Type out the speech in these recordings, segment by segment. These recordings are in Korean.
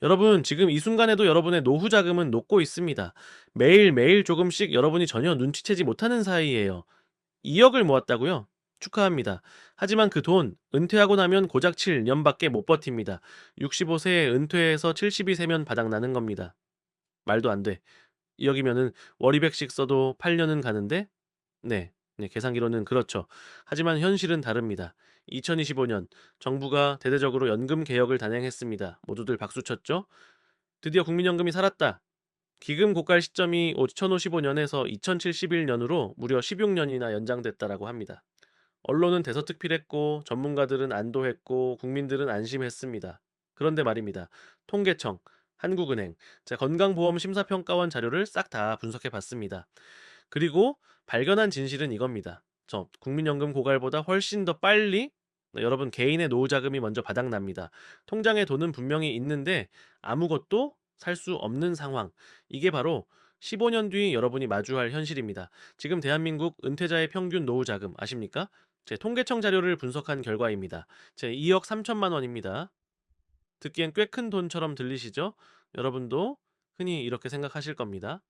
여러분, 지금 이 순간에도 여러분의 노후 자금은 녹고 있습니다. 매일매일 조금씩 여러분이 전혀 눈치채지 못하는 사이에요. 2억을 모았다고요? 축하합니다. 하지만 그 돈, 은퇴하고 나면 고작 7년밖에 못 버팁니다. 65세에 은퇴해서 70이 세면 바닥나는 겁니다. 말도 안 돼. 2억이면은 월이백씩 써도 8년은 가는데? 네, 네, 계산기로는 그렇죠. 하지만 현실은 다릅니다. 2025년 정부가 대대적으로 연금 개혁을 단행했습니다. 모두들 박수 쳤죠? 드디어 국민연금이 살았다. 기금 고갈 시점이 2055년에서 2071년으로 무려 16년이나 연장됐다라고 합니다. 언론은 대서특필했고 전문가들은 안도했고 국민들은 안심했습니다. 그런데 말입니다. 통계청, 한국은행, 건강보험심사평가원 자료를 싹 다 분석해 봤습니다. 그리고 발견한 진실은 이겁니다. 국민연금 고갈보다 훨씬 더 빨리 여러분 개인의 노후 자금이 먼저 바닥납니다. 통장에 돈은 분명히 있는데 아무것도 살 수 없는 상황. 이게 바로 15년 뒤 여러분이 마주할 현실입니다. 지금 대한민국 은퇴자의 평균 노후 자금 아십니까? 제 통계청 자료를 분석한 결과입니다. 제 2억 3천만 원입니다. 듣기엔 꽤 큰 돈처럼 들리시죠? 여러분도 흔히 이렇게 생각하실 겁니다.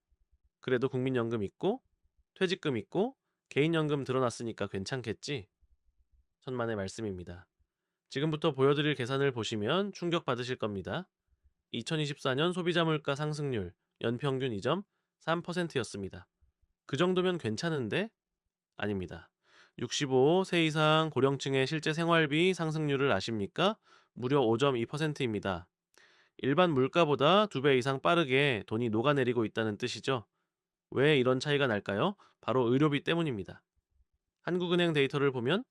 그래도 국민연금 있고 퇴직금 있고 개인연금 들어놨으니까 괜찮겠지? 천만의 말씀입니다. 지금부터 보여드릴 계산을 보시면 충격받으실 겁니다. 2024년 소비자 물가 상승률 연평균 이점 3%였습니다. 그 정도면 괜찮은데? 아닙니다. 65세 이상 고령층의 실제 생활비 상승률을 아십니까? 무려 5.2%입니다. 일반 물가보다 2배 이상 빠르게 돈이 녹아내리고 있다는 뜻이죠. 왜 이런 차이가 날까요? 바로 의료비 때문입니다. 한국은행 데이터를 보면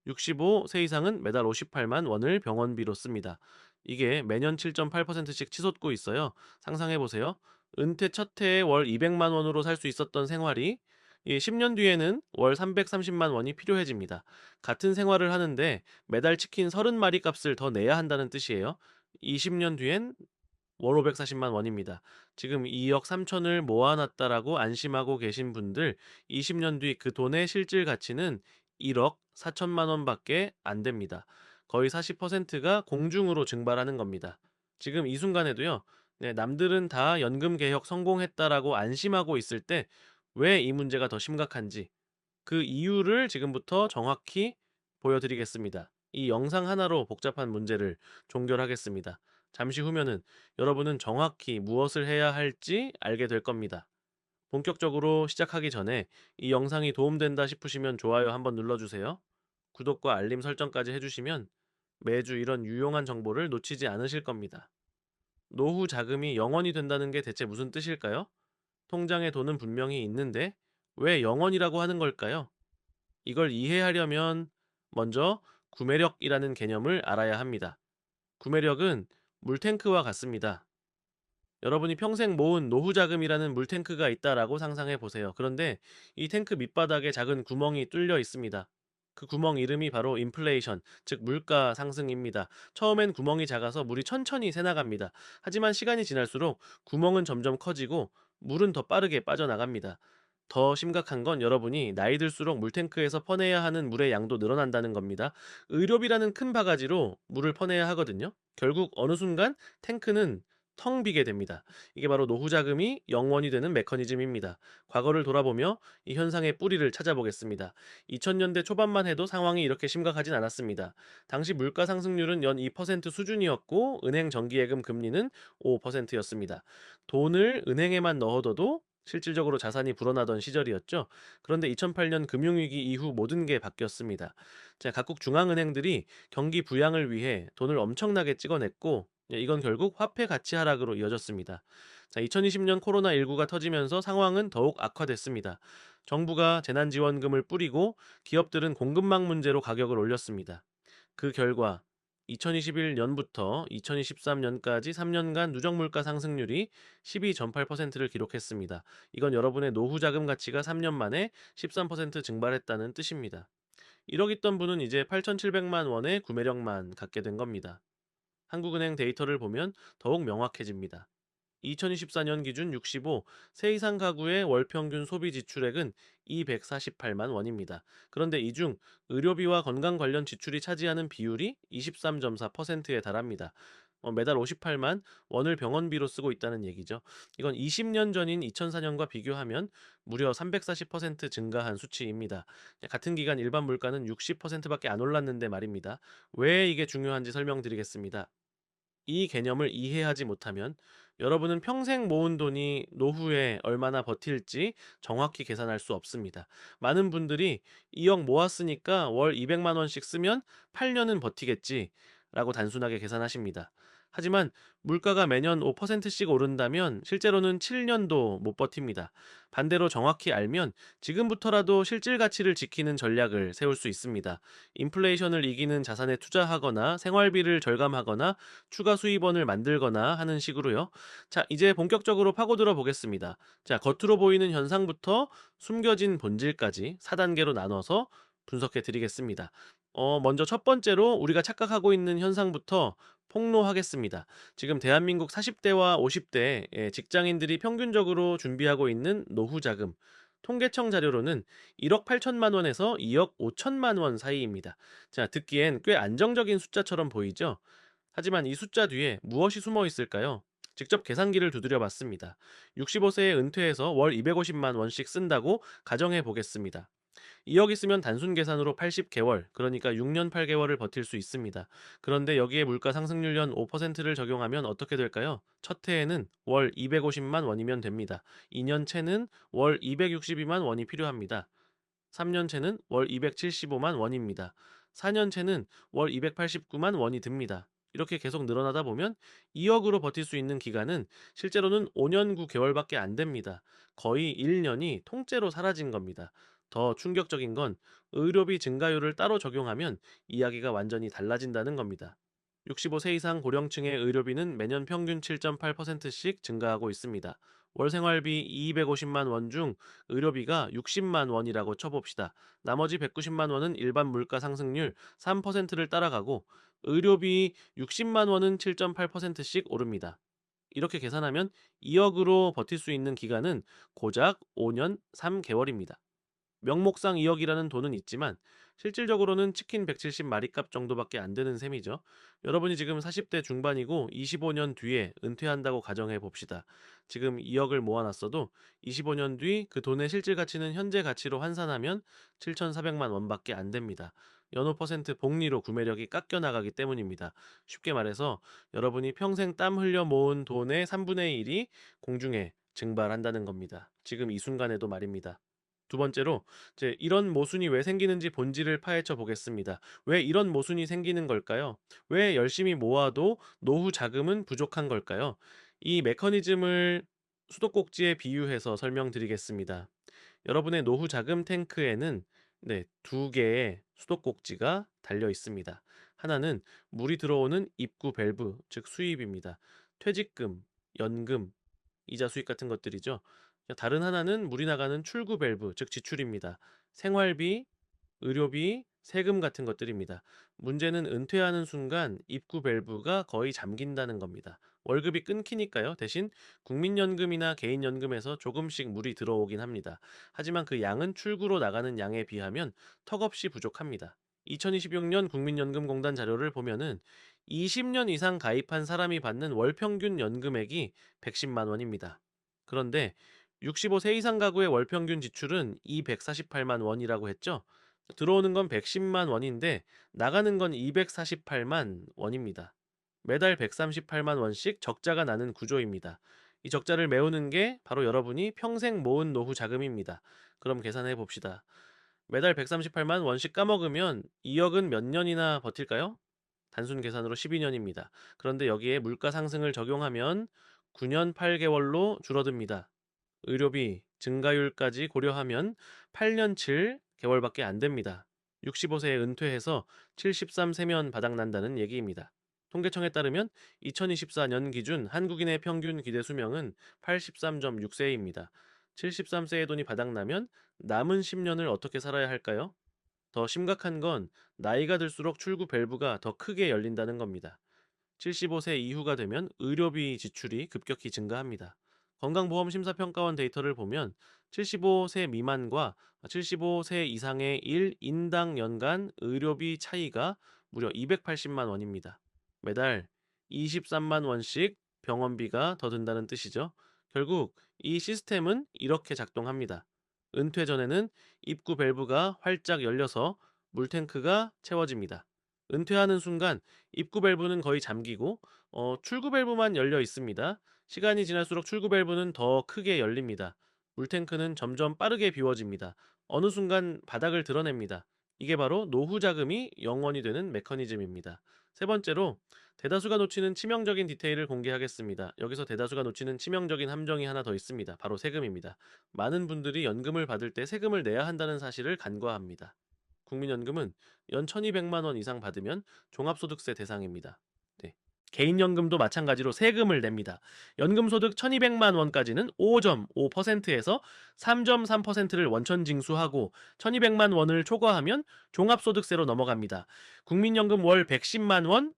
65세 이상은 매달 58만 원을 병원비로 씁니다. 이게 매년 7.8%씩 치솟고 있어요. 상상해 보세요. 은퇴 첫 해에 월 200만 원으로 살 수 있었던 생활이 이 10년 뒤에는 월 330만 원이 필요해집니다. 같은 생활을 하는데 매달 치킨 30마리 값을 더 내야 한다는 뜻이에요. 20년 뒤엔 월 540만 원입니다. 지금 2억 3천을 모아놨다라고 안심하고 계신 분들 20년 뒤 그 돈의 실질 가치는 1억 4천만 원밖에 안 됩니다. 거의 40%가 공중으로 증발하는 겁니다. 지금 이 순간에도요. 네, 남들은 다 연금 개혁 성공했다라고 안심하고 있을 때 왜 이 문제가 더 심각한지 그 이유를 지금부터 정확히 보여드리겠습니다. 이 영상 하나로 복잡한 문제를 종결하겠습니다. 잠시 후면은 여러분은 정확히 무엇을 해야 할지 알게 될 겁니다. 본격적으로 시작하기 전에 이 영상이 도움된다 싶으시면 좋아요 한번 눌러주세요. 구독과 알림 설정까지 해주시면 매주 이런 유용한 정보를 놓치지 않으실 겁니다. 노후 자금이 영원이 된다는 게 대체 무슨 뜻일까요? 통장에 돈은 분명히 있는데 왜 영원이라고 하는 걸까요? 이걸 이해하려면 먼저 구매력이라는 개념을 알아야 합니다. 구매력은 물탱크와 같습니다. 여러분이 평생 모은 노후 자금이라는 물탱크가 있다라고 상상해 보세요. 그런데 이 탱크 밑바닥에 작은 구멍이 뚫려 있습니다. 그 구멍 이름이 바로 인플레이션, 즉 물가 상승입니다. 처음엔 구멍이 작아서 물이 천천히 새나갑니다. 하지만 시간이 지날수록 구멍은 점점 커지고 물은 더 빠르게 빠져나갑니다. 더 심각한 건 여러분이 나이 들수록 물탱크에서 퍼내야 하는 물의 양도 늘어난다는 겁니다. 의료비라는 큰 바가지로 물을 퍼내야 하거든요. 결국 어느 순간 탱크는 텅 비게 됩니다. 이게 바로 노후 자금이 영원이 되는 메커니즘입니다. 과거를 돌아보며 이 현상의 뿌리를 찾아보겠습니다. 2000년대 초반만 해도 상황이 이렇게 심각하진 않았습니다. 당시 물가 상승률은 연 2% 수준이었고 은행 정기예금 금리는 5%였습니다. 돈을 은행에만 넣어둬도 실질적으로 자산이 불어나던 시절이었죠. 그런데 2008년 금융위기 이후 모든 게 바뀌었습니다. 자, 각국 중앙은행들이 경기 부양을 위해 돈을 엄청나게 찍어냈고 이건 결국 화폐 가치 하락으로 이어졌습니다. 자, 2020년 코로나19가 터지면서 상황은 더욱 악화됐습니다. 정부가 재난지원금을 뿌리고 기업들은 공급망 문제로 가격을 올렸습니다. 그 결과 2021년부터 2023년까지 3년간 누적물가 상승률이 12.8%를 기록했습니다. 이건 여러분의 노후 자금 가치가 3년 만에 13% 증발했다는 뜻입니다. 1억 있던 분은 이제 8,700만 원의 구매력만 갖게 된 겁니다. 한국은행 데이터를 보면 더욱 명확해집니다. 2024년 기준 65세 이상 가구의 월 평균 소비 지출액은 248만 원입니다. 그런데 이 중 의료비와 건강 관련 지출이 차지하는 비율이 23.4%에 달합니다. 매달 58만 원을 병원비로 쓰고 있다는 얘기죠. 이건 20년 전인 2004년과 비교하면 무려 340% 증가한 수치입니다. 같은 기간 일반 물가는 60%밖에 안 올랐는데 말입니다. 왜 이게 중요한지 설명드리겠습니다. 이 개념을 이해하지 못하면 여러분은 평생 모은 돈이 노후에 얼마나 버틸지 정확히 계산할 수 없습니다. 많은 분들이 2억 모았으니까 월 200만 원씩 쓰면 8년은 버티겠지 라고 단순하게 계산하십니다. 하지만 물가가 매년 5%씩 오른다면 실제로는 7년도 못 버팁니다. 반대로 정확히 알면 지금부터라도 실질 가치를 지키는 전략을 세울 수 있습니다. 인플레이션을 이기는 자산에 투자하거나 생활비를 절감하거나 추가 수입원을 만들거나 하는 식으로요. 자, 이제 본격적으로 파고들어 보겠습니다. 자, 겉으로 보이는 현상부터 숨겨진 본질까지 4단계로 나눠서 분석해 드리겠습니다. 먼저 첫 번째로 우리가 착각하고 있는 현상부터 폭로하겠습니다. 지금 대한민국 40대와 50대 직장인들이 평균적으로 준비하고 있는 노후 자금, 통계청 자료로는 1억 8천만 원에서 2억 5천만 원 사이입니다. 자, 듣기엔 꽤 안정적인 숫자처럼 보이죠? 하지만 이 숫자 뒤에 무엇이 숨어 있을까요? 직접 계산기를 두드려 봤습니다. 65세에 은퇴해서 월 250만 원씩 쓴다고 가정해 보겠습니다. 2억 있으면 단순 계산으로 80개월, 그러니까 6년 8개월을 버틸 수 있습니다. 그런데 여기에 물가 상승률 연 5%를 적용하면 어떻게 될까요? 첫 해에는 월 250만 원이면 됩니다. 2년채는 월 262만 원이 필요합니다. 3년채는 월 275만 원입니다. 4년채는 월 289만 원이 듭니다. 이렇게 계속 늘어나다 보면 2억으로 버틸 수 있는 기간은 실제로는 5년 9개월밖에 안 됩니다. 거의 1년이 통째로 사라진 겁니다. 더 충격적인 건 의료비 증가율을 따로 적용하면 이야기가 완전히 달라진다는 겁니다. 65세 이상 고령층의 의료비는 매년 평균 7.8%씩 증가하고 있습니다. 월 생활비 250만 원 중 의료비가 60만 원이라고 쳐봅시다. 나머지 190만 원은 일반 물가 상승률 3%를 따라가고 의료비 60만 원은 7.8%씩 오릅니다. 이렇게 계산하면 2억으로 버틸 수 있는 기간은 고작 5년 3개월입니다. 명목상 2억이라는 돈은 있지만 실질적으로는 치킨 170마리값 정도밖에 안 되는 셈이죠. 여러분이 지금 40대 중반이고 25년 뒤에 은퇴한다고 가정해 봅시다. 지금 2억을 모아놨어도 25년 뒤 그 돈의 실질 가치는 현재 가치로 환산하면 7,400만 원밖에 안 됩니다. 연호 퍼센트 복리로 구매력이 깎여 나가기 때문입니다. 쉽게 말해서 여러분이 평생 땀 흘려 모은 돈의 3분의 1이 공중에 증발한다는 겁니다. 지금 이 순간에도 말입니다. 두 번째로 이제 이런 모순이 왜 생기는지 본질을 파헤쳐 보겠습니다. 왜 이런 모순이 생기는 걸까요? 왜 열심히 모아도 노후 자금은 부족한 걸까요? 이 메커니즘을 수도꼭지에 비유해서 설명드리겠습니다. 여러분의 노후 자금 탱크에는 두 개의 수도꼭지가 달려 있습니다. 하나는 물이 들어오는 입구 밸브, 즉 수입입니다. 퇴직금, 연금, 이자 수익 같은 것들이죠. 다른 하나는 물이 나가는 출구 밸브, 즉 지출입니다. 생활비, 의료비, 세금 같은 것들입니다. 문제는 은퇴하는 순간 입구 밸브가 거의 잠긴다는 겁니다. 월급이 끊기니까요. 대신 국민연금이나 개인연금에서 조금씩 물이 들어오긴 합니다. 하지만 그 양은 출구로 나가는 양에 비하면 턱없이 부족합니다. 2026년 국민연금공단 자료를 보면은 20년 이상 가입한 사람이 받는 월 평균 연금액이 110만 원입니다. 그런데 65세 이상 가구의 월 평균 지출은 248만 원이라고 했죠? 들어오는 건 110만 원인데 나가는 건 248만 원입니다. 매달 138만 원씩 적자가 나는 구조입니다. 이 적자를 메우는 게 바로 여러분이 평생 모은 노후 자금입니다. 그럼 계산해 봅시다. 매달 138만 원씩 까먹으면 2억은 몇 년이나 버틸까요? 단순 계산으로 12년입니다. 그런데 여기에 물가 상승을 적용하면 9년 8개월로 줄어듭니다. 의료비 증가율까지 고려하면 8년 7개월밖에 안 됩니다. 65세에 은퇴해서 73세면 바닥난다는 얘기입니다. 통계청에 따르면 2024년 기준 한국인의 평균 기대 수명은 83.6세입니다. 73세의 돈이 바닥나면 남은 10년을 어떻게 살아야 할까요? 더 심각한 건 나이가 들수록 출구 밸브가 더 크게 열린다는 겁니다. 75세 이후가 되면 의료비 지출이 급격히 증가합니다. 건강보험 심사평가원 데이터를 보면 75세 미만과 75세 이상의 1인당 연간 의료비 차이가 무려 280만 원입니다. 매달 23만 원씩 병원비가 더 든다는 뜻이죠. 결국 이 시스템은 이렇게 작동합니다. 은퇴 전에는 입구 밸브가 활짝 열려서 물탱크가 채워집니다. 은퇴하는 순간 입구 밸브는 거의 잠기고 출구 밸브만 열려 있습니다. 시간이 지날수록 출구 밸브는 더 크게 열립니다. 물탱크는 점점 빠르게 비워집니다. 어느 순간 바닥을 드러냅니다. 이게 바로 노후 자금이 영원이 되는 메커니즘입니다. 세 번째로 대다수가 놓치는 치명적인 디테일을 공개하겠습니다. 여기서 대다수가 놓치는 치명적인 함정이 하나 더 있습니다. 바로 세금입니다. 많은 분들이 연금을 받을 때 세금을 내야 한다는 사실을 간과합니다. 국민연금은 연 1200만 원 이상 받으면 종합소득세 대상입니다. 네. 개인연금도 마찬가지로 세금을 냅니다. 연금소득 1200만 원까지는 5.5%에서 3.3%를 원천 징수하고 1200만 원을 초과하면 종합소득세로 넘어갑니다. 국민연금 월 110만 원,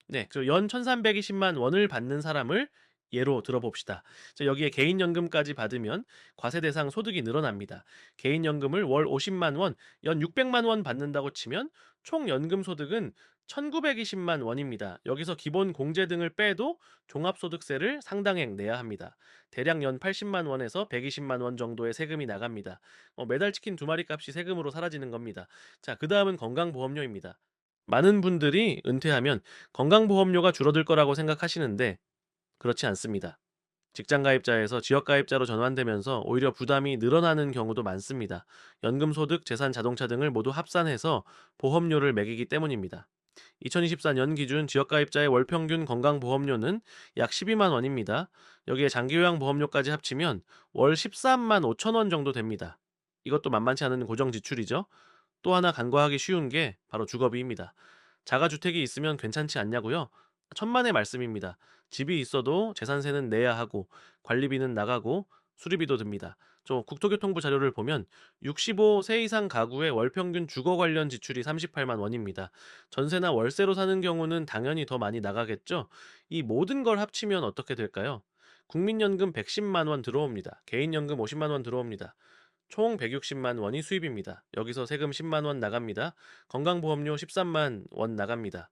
연 1320만 원을 받는 사람을 예로 들어봅시다. 여기에 개인연금까지 받으면 과세 대상 소득이 늘어납니다. 개인연금을 월 50만 원, 연 600만 원 받는다고 치면 총 연금 소득은 1920만 원입니다. 여기서 기본 공제 등을 빼도 종합소득세를 상당액 내야 합니다. 대략 연 80만 원에서 120만 원 정도의 세금이 나갑니다. 매달 치킨 두 마리 값이 세금으로 사라지는 겁니다. 자, 그 다음은 건강보험료입니다. 많은 분들이 은퇴하면 건강보험료가 줄어들 거라고 생각하시는데 그렇지 않습니다. 직장가입자에서 지역가입자로 전환되면서 오히려 부담이 늘어나는 경우도 많습니다. 연금소득, 재산, 자동차 등을 모두 합산해서 보험료를 매기기 때문입니다. 2024년 기준 지역가입자의 월평균 건강보험료는 약 12만 원입니다. 여기에 장기요양보험료까지 합치면 월 13만 5천 원 정도 됩니다. 이것도 만만치 않은 고정 지출이죠. 또 하나 간과하기 쉬운 게 바로 주거비입니다. 자가주택이 있으면 괜찮지 않냐고요? 천만의 말씀입니다. 집이 있어도 재산세는 내야 하고 관리비는 나가고 수리비도 듭니다. 저 국토교통부 자료를 보면 65세 이상 가구의 월평균 주거 관련 지출이 38만 원입니다. 전세나 월세로 사는 경우는 당연히 더 많이 나가겠죠? 이 모든 걸 합치면 어떻게 될까요? 국민연금 110만 원 들어옵니다. 개인연금 50만 원 들어옵니다. 총 160만 원이 수입입니다. 여기서 세금 10만 원 나갑니다. 건강보험료 13만 원 나갑니다.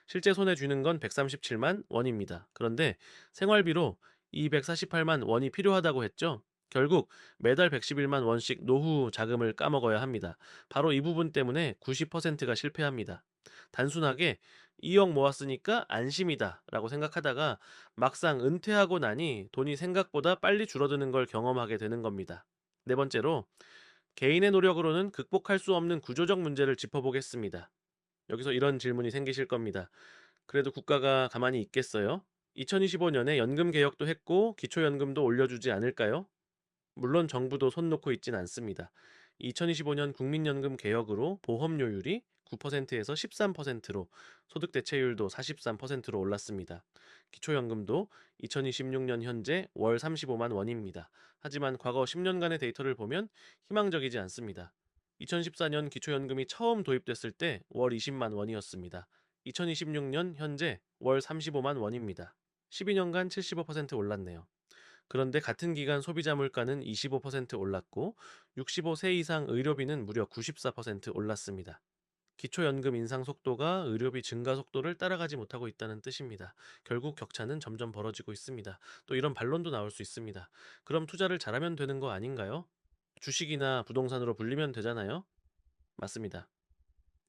실제 손에 쥐는 건 137만 원입니다. 그런데 생활비로 248만 원이 필요하다고 했죠? 결국 매달 111만 원씩 노후 자금을 까먹어야 합니다. 바로 이 부분 때문에 90%가 실패합니다. 단순하게 2억 모았으니까 안심이다 라고 생각하다가 막상 은퇴하고 나니 돈이 생각보다 빨리 줄어드는 걸 경험하게 되는 겁니다. 네 번째로 개인의 노력으로는 극복할 수 없는 구조적 문제를 짚어보겠습니다. 여기서 이런 질문이 생기실 겁니다. 그래도 국가가 가만히 있겠어요? 2025년에 연금 개혁도 했고 기초연금도 올려주지 않을까요? 물론 정부도 손 놓고 있진 않습니다. 2025년 국민연금 개혁으로 보험료율이 9%에서 13%로 소득 대체율도 43%로 올랐습니다. 기초연금도 2026년 현재 월 35만 원입니다. 하지만 과거 10년간의 데이터를 보면 희망적이지 않습니다. 2014년 기초연금이 처음 도입됐을 때 월 20만 원이었습니다. 2026년 현재 월 35만 원입니다. 12년간 75% 올랐네요. 그런데 같은 기간 소비자 물가는 25% 올랐고 65세 이상 의료비는 무려 94% 올랐습니다. 기초연금 인상 속도가 의료비 증가 속도를 따라가지 못하고 있다는 뜻입니다. 결국 격차는 점점 벌어지고 있습니다. 또 이런 반론도 나올 수 있습니다. 그럼 투자를 잘하면 되는 거 아닌가요? 주식이나 부동산으로 불리면 되잖아요? 맞습니다.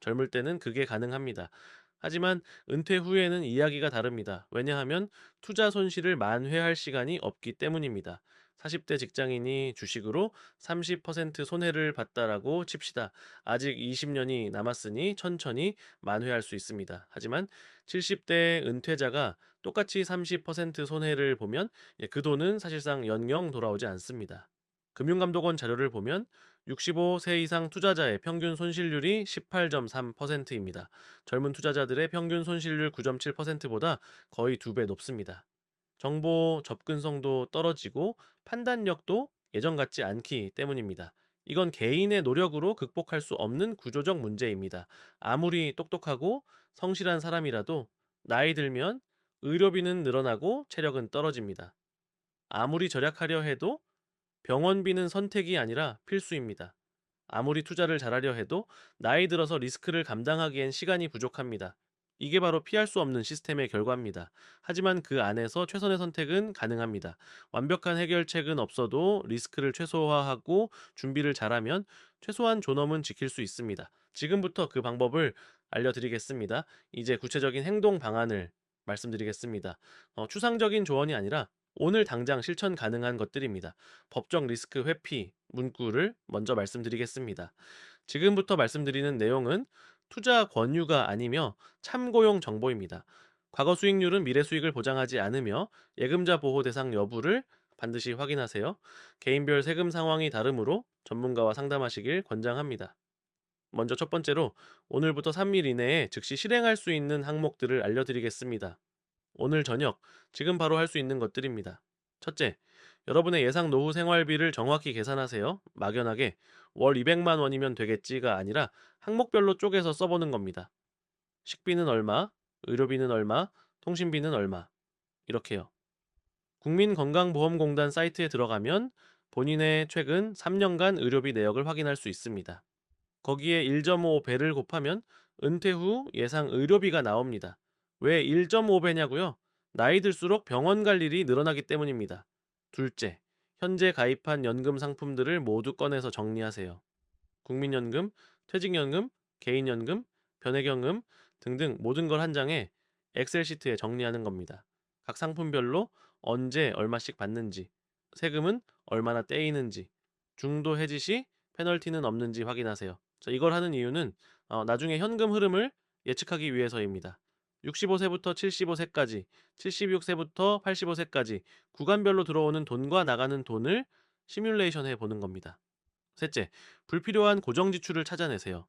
젊을 때는 그게 가능합니다. 하지만 은퇴 후에는 이야기가 다릅니다. 왜냐하면 투자 손실을 만회할 시간이 없기 때문입니다. 40대 직장인이 주식으로 30% 손해를 봤다라고 칩시다. 아직 20년이 남았으니 천천히 만회할 수 있습니다. 하지만 70대 은퇴자가 똑같이 30% 손해를 보면 그 돈은 사실상 영영 돌아오지 않습니다. 금융감독원 자료를 보면 65세 이상 투자자의 평균 손실률이 18.3%입니다. 젊은 투자자들의 평균 손실률 9.7%보다 거의 2배 높습니다. 정보 접근성도 떨어지고 판단력도 예전 같지 않기 때문입니다. 이건 개인의 노력으로 극복할 수 없는 구조적 문제입니다. 아무리 똑똑하고 성실한 사람이라도 나이 들면 의료비는 늘어나고 체력은 떨어집니다. 아무리 절약하려 해도 병원비는 선택이 아니라 필수입니다. 아무리 투자를 잘하려 해도 나이 들어서 리스크를 감당하기엔 시간이 부족합니다. 이게 바로 피할 수 없는 시스템의 결과입니다. 하지만 그 안에서 최선의 선택은 가능합니다. 완벽한 해결책은 없어도 리스크를 최소화하고 준비를 잘하면 최소한 존엄은 지킬 수 있습니다. 지금부터 그 방법을 알려드리겠습니다. 이제 구체적인 행동 방안을 말씀드리겠습니다. 추상적인 조언이 아니라 오늘 당장 실천 가능한 것들입니다. 법적 리스크 회피 문구를 먼저 말씀드리겠습니다. 지금부터 말씀드리는 내용은 투자 권유가 아니며 참고용 정보입니다. 과거 수익률은 미래 수익을 보장하지 않으며 예금자 보호 대상 여부를 반드시 확인하세요. 개인별 세금 상황이 다르므로 전문가와 상담하시길 권장합니다. 먼저 첫 번째로 오늘부터 3일 이내에 즉시 실행할 수 있는 항목들을 알려드리겠습니다. 오늘 저녁, 지금 바로 할 수 있는 것들입니다. 첫째, 여러분의 예상 노후 생활비를 정확히 계산하세요. 막연하게 월 200만 원이면 되겠지가 아니라 항목별로 쪼개서 써보는 겁니다. 식비는 얼마, 의료비는 얼마, 통신비는 얼마. 이렇게요. 국민건강보험공단 사이트에 들어가면 본인의 최근 3년간 의료비 내역을 확인할 수 있습니다. 거기에 1.5배를 곱하면 은퇴 후 예상 의료비가 나옵니다. 왜 1.5배냐고요? 나이 들수록 병원 갈 일이 늘어나기 때문입니다. 둘째, 현재 가입한 연금 상품들을 모두 꺼내서 정리하세요. 국민연금, 퇴직연금, 개인연금, 변액연금 등등 모든 걸 한 장에 엑셀 시트에 정리하는 겁니다. 각 상품별로 언제 얼마씩 받는지, 세금은 얼마나 떼이는지, 중도 해지 시 페널티는 없는지 확인하세요. 자, 이걸 하는 이유는 나중에 현금 흐름을 예측하기 위해서입니다. 65세부터 75세까지, 76세부터 85세까지 구간별로 들어오는 돈과 나가는 돈을 시뮬레이션 해 보는 겁니다. 셋째, 불필요한 고정 지출을 찾아내세요.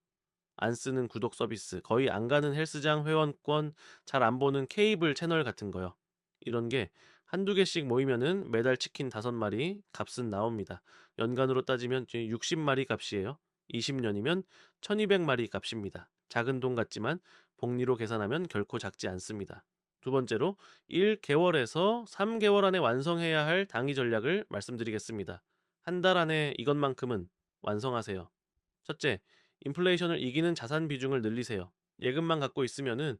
안 쓰는 구독 서비스, 거의 안 가는 헬스장 회원권, 잘 안 보는 케이블 채널 같은 거요. 이런 게 한두 개씩 모이면은 매달 치킨 5마리 값은 나옵니다. 연간으로 따지면 60마리 값이에요. 20년이면 1200마리 값입니다. 작은 돈 같지만 복리로 계산하면 결코 작지 않습니다. 두 번째로 1개월에서 3개월 안에 완성해야 할 당위 전략을 말씀드리겠습니다. 한 달 안에 이것만큼은 완성하세요. 첫째, 인플레이션을 이기는 자산 비중을 늘리세요. 예금만 갖고 있으면은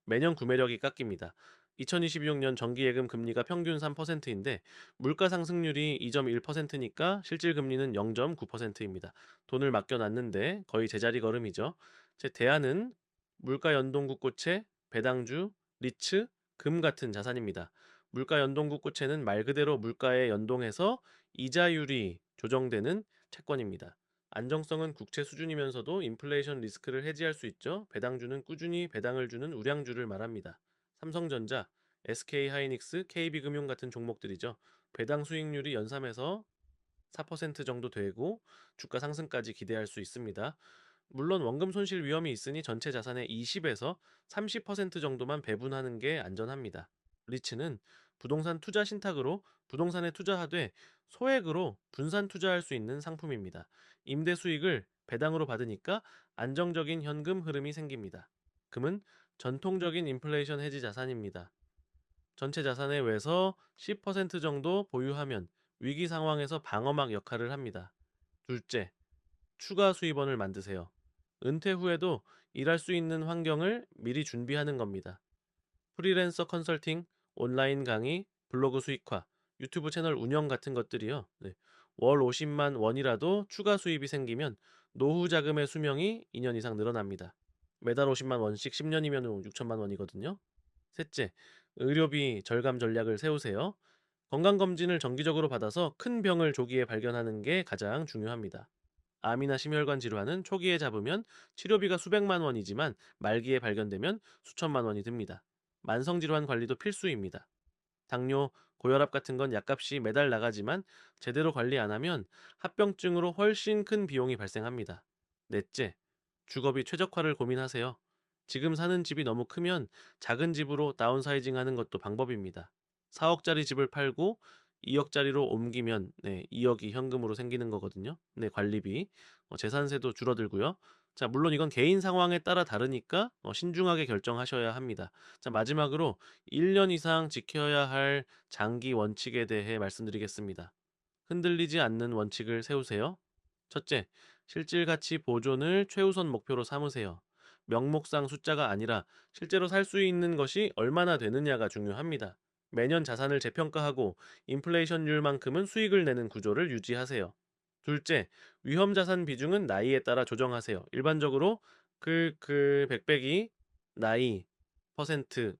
매년 구매력이 깎입니다. 2026년 정기예금 금리가 평균 3%인데 물가 상승률이 2.1%니까 실질 금리는 0.9%입니다. 돈을 맡겨놨는데 거의 제자리 걸음이죠. 제 대안은 물가 연동국 고채, 배당주, 리츠, 금 같은 자산입니다. 물가 연동국 고채는 말 그대로 물가에 연동해서 이자율이 조정되는 채권입니다. 안정성은 국채 수준이면서도 인플레이션 리스크를 해지할 수 있죠. 배당주는 꾸준히 배당을 주는 우량주를 말합니다. 삼성전자, SK하이닉스, KB금융 같은 종목들이죠. 배당 수익률이 연삼에서 4% 정도 되고 주가 상승까지 기대할 수 있습니다. 물론 원금 손실 위험이 있으니 전체 자산의 20에서 30% 정도만 배분하는 게 안전합니다. 리츠는 부동산 투자 신탁으로 부동산에 투자하되 소액으로 분산 투자할 수 있는 상품입니다. 임대 수익을 배당으로 받으니까 안정적인 현금 흐름이 생깁니다. 금은 전통적인 인플레이션 해지 자산입니다. 전체 자산의 외서 10% 정도 보유하면 위기 상황에서 방어막 역할을 합니다. 둘째, 추가 수입원을 만드세요. 은퇴 후에도 일할 수 있는 환경을 미리 준비하는 겁니다. 프리랜서 컨설팅, 온라인 강의, 블로그 수익화, 유튜브 채널 운영 같은 것들이요. 네. 월 50만 원이라도 추가 수입이 생기면 노후 자금의 수명이 2년 이상 늘어납니다. 매달 50만 원씩 10년이면 6천만 원이거든요. 셋째, 의료비 절감 전략을 세우세요. 건강검진을 정기적으로 받아서 큰 병을 조기에 발견하는 게 가장 중요합니다. 암이나 심혈관 질환은 초기에 잡으면 치료비가 수백만 원이지만 말기에 발견되면 수천만 원이 듭니다. 만성질환 관리도 필수입니다. 당뇨, 고혈압 같은 건 약값이 매달 나가지만 제대로 관리 안 하면 합병증으로 훨씬 큰 비용이 발생합니다. 넷째, 주거비 최적화를 고민하세요. 지금 사는 집이 너무 크면 작은 집으로 다운사이징 하는 것도 방법입니다. 4억짜리 집을 팔고 2억짜리로 옮기면 2억이 현금으로 생기는 거거든요. 네, 관리비, 재산세도 줄어들고요. 자, 물론 이건 개인 상황에 따라 다르니까 신중하게 결정하셔야 합니다. 자, 마지막으로 1년 이상 지켜야 할 장기 원칙에 대해 말씀드리겠습니다. 흔들리지 않는 원칙을 세우세요. 첫째, 실질 가치 보존을 최우선 목표로 삼으세요. 명목상 숫자가 아니라 실제로 살 수 있는 것이 얼마나 되느냐가 중요합니다. 매년 자산을 재평가하고 인플레이션율만큼은 수익을 내는 구조를 유지하세요. 둘째, 위험 자산 비중은 나이에 따라 조정하세요. 일반적으로 백백이 나이 퍼센트를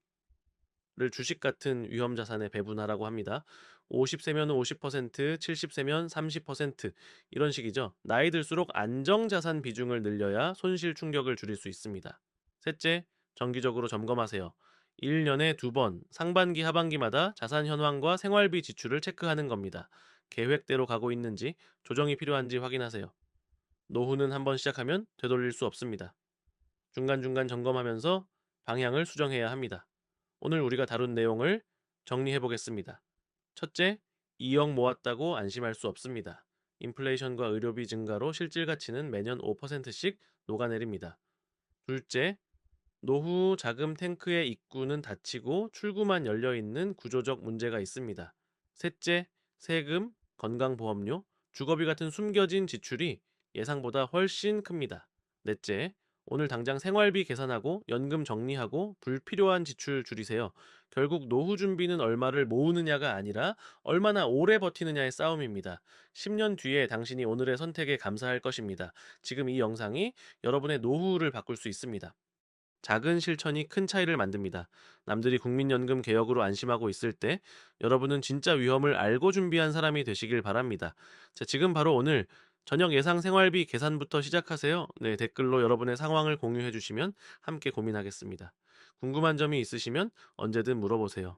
주식 같은 위험 자산에 배분하라고 합니다. 50세면 50%, 70세면 30% 이런 식이죠. 나이 들수록 안정 자산 비중을 늘려야 손실 충격을 줄일 수 있습니다. 셋째, 정기적으로 점검하세요. 1년에 2번, 상반기, 하반기마다 자산 현황과 생활비 지출을 체크하는 겁니다. 계획대로 가고 있는지, 조정이 필요한지 확인하세요. 노후는 한번 시작하면 되돌릴 수 없습니다. 중간중간 점검하면서 방향을 수정해야 합니다. 오늘 우리가 다룬 내용을 정리해 보겠습니다. 첫째, 2억 모았다고 안심할 수 없습니다. 인플레이션과 의료비 증가로 실질 가치는 매년 5%씩 녹아내립니다. 둘째, 노후 자금 탱크의 입구는 닫히고 출구만 열려 있는 구조적 문제가 있습니다. 셋째, 세금, 건강보험료, 주거비 같은 숨겨진 지출이 예상보다 훨씬 큽니다. 넷째, 오늘 당장 생활비 계산하고 연금 정리하고 불필요한 지출 줄이세요. 결국 노후 준비는 얼마를 모으느냐가 아니라 얼마나 오래 버티느냐의 싸움입니다. 10년 뒤에 당신이 오늘의 선택에 감사할 것입니다. 지금 이 영상이 여러분의 노후를 바꿀 수 있습니다. 작은 실천이 큰 차이를 만듭니다. 남들이 국민연금 개혁으로 안심하고 있을 때 여러분은 진짜 위험을 알고 준비한 사람이 되시길 바랍니다. 자, 지금 바로 오늘 저녁 예상 생활비 계산부터 시작하세요. 네, 댓글로 여러분의 상황을 공유해 주시면 함께 고민하겠습니다. 궁금한 점이 있으시면 언제든 물어보세요.